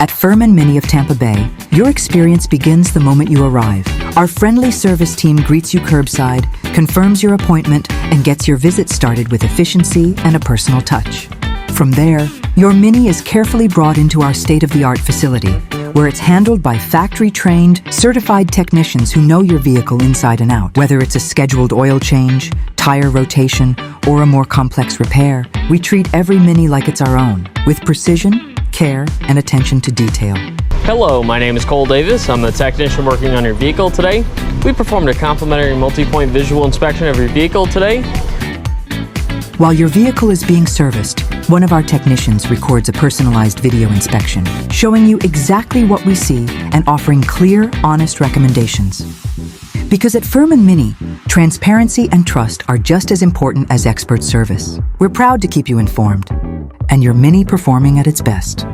At Ferman MINI of Tampa Bay, your experience begins the moment you arrive. Our friendly service team greets you curbside, confirms your appointment, and gets your visit started with efficiency and a personal touch. From there, your Mini is carefully brought into our state-of-the-art facility, where it's handled by factory-trained, certified technicians who know your vehicle inside and out. Whether it's a scheduled oil change, tire rotation, or a more complex repair, we treat every Mini like it's our own, with precision, care, and attention to detail. Hello, my name is Cole Davis. I'm the technician working on your vehicle today. We performed a complimentary multi-point visual inspection of your vehicle today. While your vehicle is being serviced, one of our technicians records a personalized video inspection, showing you exactly what we see and offering clear, honest recommendations. Because at Ferman MINI, transparency and trust are just as important as expert service. We're proud to keep you informed, and your Mini performing at its best.